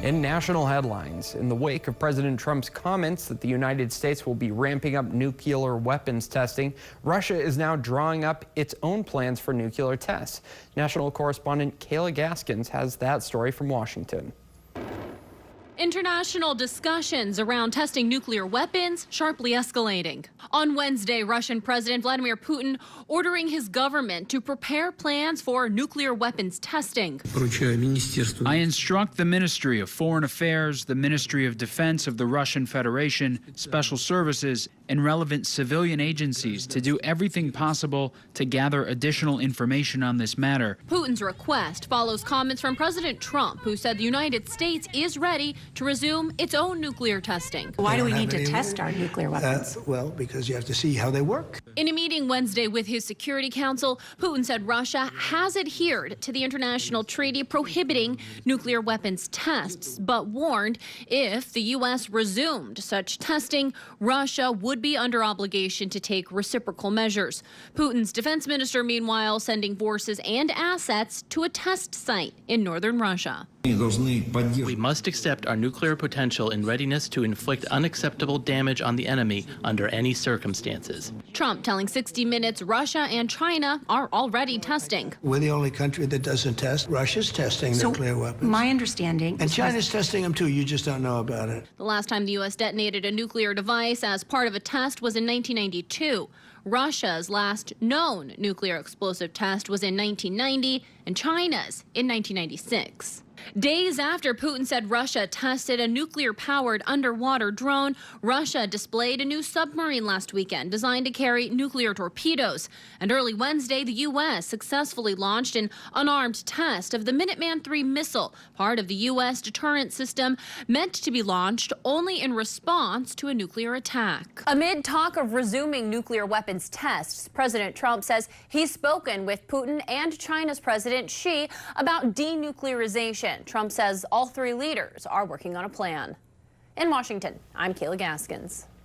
In national headlines, in the wake of President Trump's comments that the United States will be ramping up nuclear weapons testing, Russia is now drawing up its own plans for nuclear tests. National correspondent Kayla Gaskins has that story from Washington. International discussions around testing nuclear weapons sharply escalating. On Wednesday, Russian President Vladimir Putin ordering his government to prepare plans for nuclear weapons testing. I instruct the Ministry of Foreign Affairs, the Ministry of Defense of the Russian Federation, Special Services, and relevant civilian agencies to do everything possible to gather additional information on this matter. Putin's request follows comments from President Trump, who said the United States is ready to resume its own nuclear testing. Why do we need to test our nuclear weapons? Well, because you have to see how they work. In a meeting Wednesday with his Security Council, Putin said Russia has adhered to the international treaty prohibiting nuclear weapons tests, but warned if the U.S. resumed such testing, Russia would be under obligation to take reciprocal measures. Putin's defense minister, meanwhile, sending forces and assets to a test site in northern Russia. We must accept our nuclear potential in readiness to inflict unacceptable damage on the enemy under any circumstances. Trump telling 60 Minutes Russia and China are already testing. We're the only country that doesn't test. Russia's testing nuclear weapons. My understanding and China's testing them too. You just don't know about it. The last time the U.S. detonated a nuclear device as part of a test was in 1992. Russia's last known nuclear explosive test was in 1990 and China's in 1996. Days after Putin said Russia tested a nuclear-powered underwater drone, Russia displayed a new submarine last weekend designed to carry nuclear torpedoes. And early Wednesday, the U.S. successfully launched an unarmed test of the Minuteman III missile, part of the U.S. deterrent system meant to be launched only in response to a nuclear attack. Amid talk of resuming nuclear weapons tests, President Trump says he's spoken with Putin and China's President Xi about denuclearization. Trump says all three leaders are working on a plan. In Washington, I'm Kayla Gaskins.